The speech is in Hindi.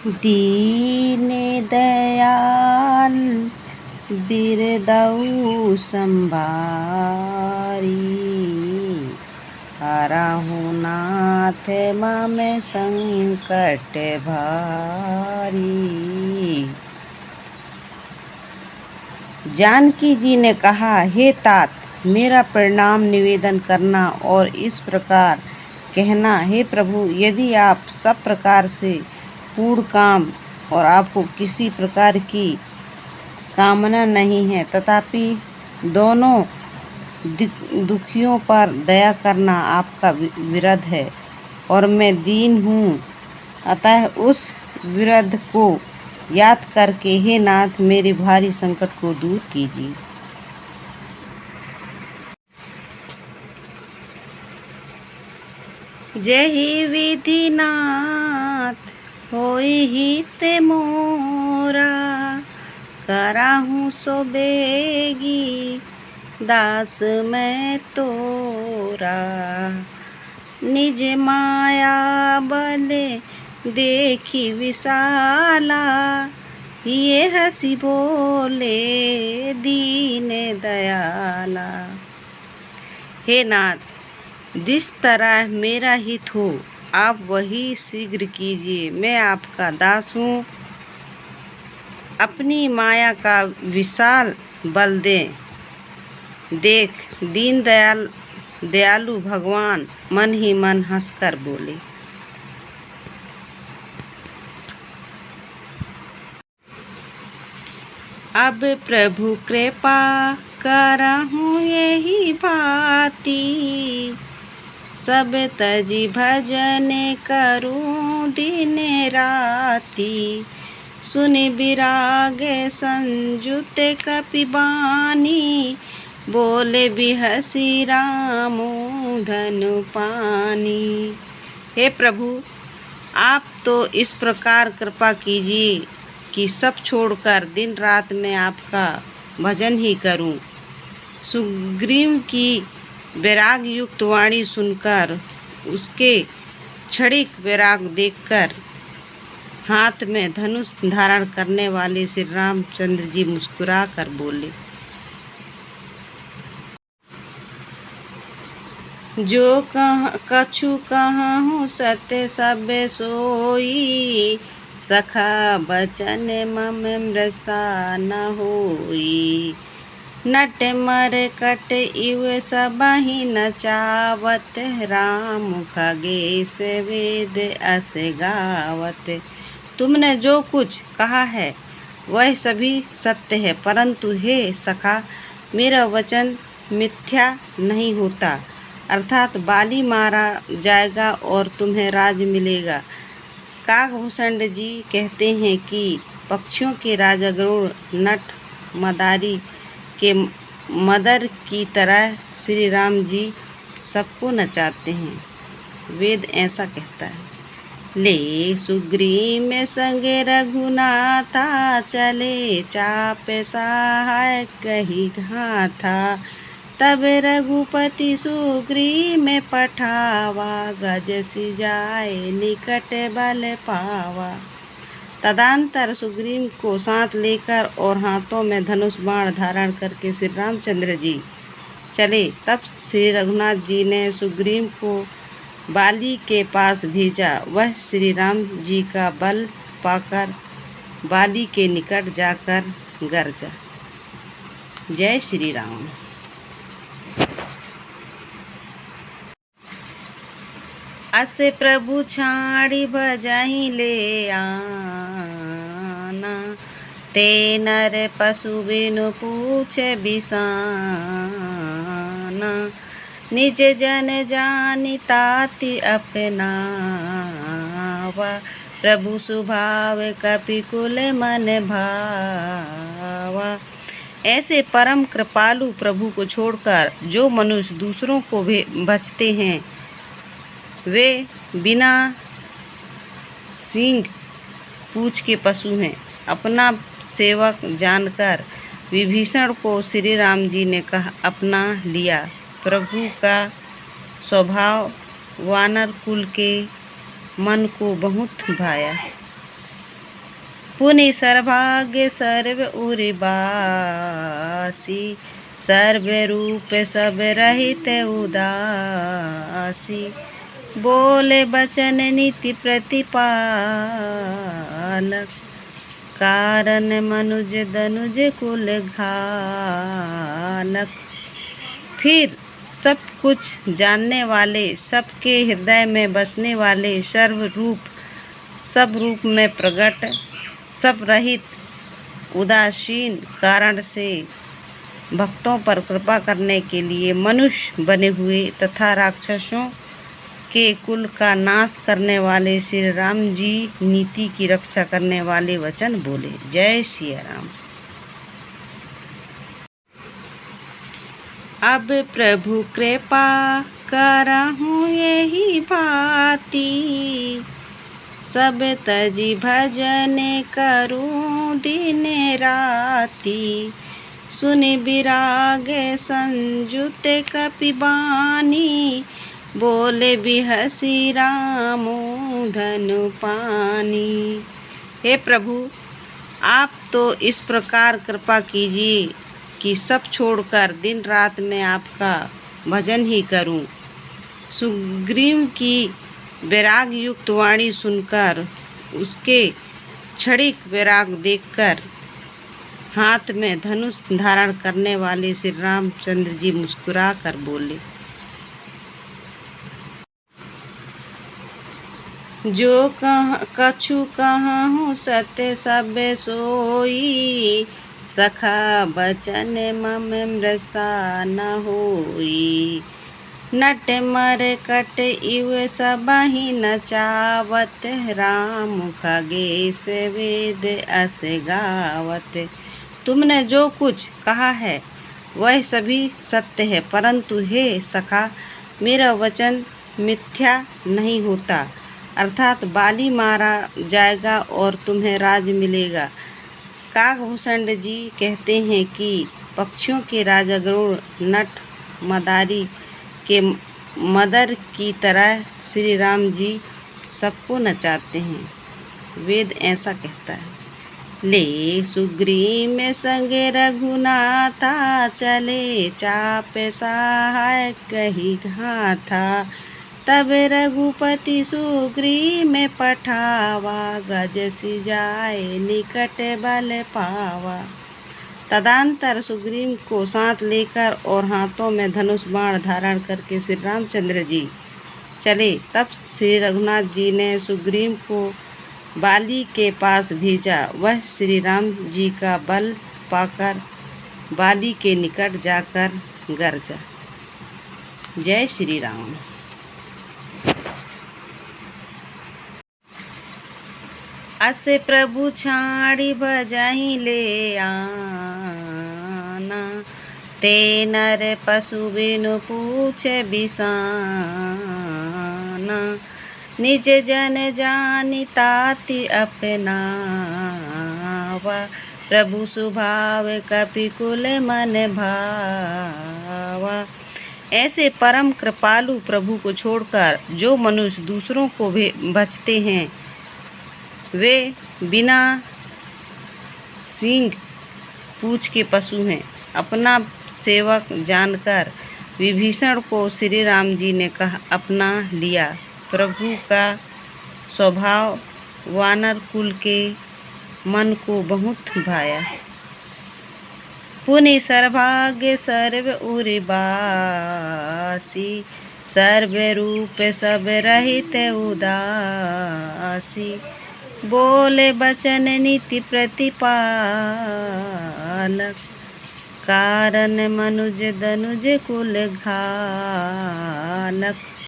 दीन दयाल बिरदऊ संभारी, हरहु नाथ मम संकट भारी। जानकी जी ने कहा, हे तात, मेरा प्रणाम निवेदन करना और इस प्रकार कहना, हे प्रभु, यदि आप सब प्रकार से पूर्ण काम और आपको किसी प्रकार की कामना नहीं है, तथापि दोनों दुखियों पर दया करना आपका विरध है और मैं दीन हूँ, अतः उस विरध को याद करके हे नाथ मेरे भारी संकट को दूर कीजिए। जहि विधि नाथ होई हित मोरा, कराहूँ सो बेगी दास मैं तोरा। निज माया बले देखी विशाला, ये हंसी बोले दीन दयाला। हे नाथ, जिस तरह मेरा हित हो आप वही शीघ्र कीजिए। मैं आपका दास हूँ, अपनी माया का विशाल बल दें। देख, दीन दयालु भगवान मन ही मन हंसकर बोले। अब प्रभु कृपा करहूँ यही भांति, सब तजी भजन करूँ दिन राति। सुनि विराग संयुत कपिबानी, बोले बिहसी रामो धनु पानी। हे प्रभु, आप तो इस प्रकार कृपा कीजिए कि सब छोड़कर दिन रात मैं आपका भजन ही करूं। सुग्रीव की वैराग युक्त वाणी सुनकर, उसके क्षणिक वैराग देखकर, हाथ में धनुष धारण करने वाले श्री रामचंद्र जी मुस्कुरा कर बोले, जो कछु कहूँ सत्य सब सोई, सखा बचन मम मृषा न होई। नट मर कट इव सबहि नचावत, राम खगेश वेद अस गावत। तुमने जो कुछ कहा है वह सभी सत्य है, परंतु हे सखा, मेरा वचन मिथ्या नहीं होता। अर्थात बाली मारा जाएगा और तुम्हें राज मिलेगा। काकभूषण जी कहते हैं कि पक्षियों के राजा गरुड़ नट मदारी के मदर की तरह श्री राम जी सबको नचाते हैं। वेद ऐसा कहता है, ले सुग्रीव में संगे रघुनाथा, चले चाप सहाय कही घाथा। तब रघुपति सुग्रीव में पठावा, गज सिजाए निकट बल पावा। तदंतर सुग्रीव को साथ लेकर और हाथों में धनुष बाण धारण करके श्री रामचंद्र जी चले। तब श्री रघुनाथ जी ने सुग्रीव को बाली के पास भेजा। वह श्री राम जी का बल पाकर बाली के निकट जाकर गरजा। जय श्री राम। अस प्रभु छाड़ी भजहि ले आना, ते नर पशु बिनु पूछे बिसाना। निज जन जानि ताति अपनावा, प्रभु स्वभाव कपिकुल मन भावा। ऐसे परम कृपालु प्रभु को छोड़कर जो मनुष्य दूसरों को भी बचते हैं, वे बिना सींग पूछ के पशु हैं। अपना सेवक जानकर विभीषण को श्री राम जी ने अपना लिया। प्रभु का स्वभाव वानर कुल के मन को बहुत भाया। पुनि सर्वभाग्य सर्व उर्वासी, सर्व रूप सब रहित उदासी, बोले बचन नीति प्रतिपालक, कारण मनुज दनुज कुल घालक। फिर सब कुछ जानने वाले, सबके हृदय में बसने वाले, सर्वरूप सब रूप में प्रकट, सब रहित, उदासीन कारण से भक्तों पर कृपा करने के लिए मनुष्य बने हुए तथा राक्षसों के कुल का नाश करने वाले श्री राम जी नीति की रक्षा करने वाले वचन बोले। जय सिया राम। अब प्रभु कृपा करहूँ यही भांति, सब तजी भजन करूँ दिन राति, सुनि विराग संयुत कपिबानी, बोले बिहसी रामो धनु पानी। हे प्रभु, आप तो इस प्रकार कृपा कीजिए कि सब छोड़कर दिन रात मैं आपका भजन ही करूं। सुग्रीव की वैराग युक्त वाणी सुनकर, उसके क्षणिक वैराग देखकर, हाथ में धनुष धारण करने वाले श्री रामचंद्र जी मुस्कुरा कर बोले, जो कछु कहूँ सत्य सब सोई, सखा बचन मम मृषा न होई, नट मर कट इव सबहि नचावत, राम खगेश वेद अस गावत। तुमने जो कुछ कहा है वह सभी सत्य है, परंतु हे सखा, मेरा वचन मिथ्या नहीं होता, अर्थात बाली मारा जाएगा और तुम्हें राज मिलेगा। काकभूषण जी कहते हैं कि पक्षियों के राजा गरुड़ नट मदारी के मदर की तरह श्री राम जी सबको नचाते हैं। वेद ऐसा कहता है, ले सुग्रीव में संगे रघुनाथा, चले चाप सहाय कही घाथा, तब रघुपति सुग्रीव में पठावा, गज सिजाए निकट बल पावा। तदंतर सुग्रीव को साथ लेकर और हाथों में धनुष बाण धारण करके श्री रामचंद्र जी चले। तब श्री रघुनाथ जी ने सुग्रीव को बाली के पास भेजा। वह श्री राम जी का बल पाकर बाली के निकट जाकर गरजा। जय श्री राम। अस प्रभु छाड़ी बजाही ले आना, ते नर पशु बिनु पूछ बिसाना, निज जन जानि ताति अपनावा, प्रभु स्वभाव कपिकुल मन भावा। ऐसे परम कृपालु प्रभु को छोड़कर जो मनुष्य दूसरों को भी बचते हैं, वे बिना सींग पूछ के पशु हैं। अपना सेवक जानकर विभीषण को श्री राम जी ने अपना लिया। प्रभु का स्वभाव वानर कुल के मन को बहुत भाया। पुनि सर्वभाग्य सर्व उर्वासी, सर्व रूप सब रहित उदासी, बोले बचन नीति प्रतिपालक, कारण मनुज दनुज कुल घालक।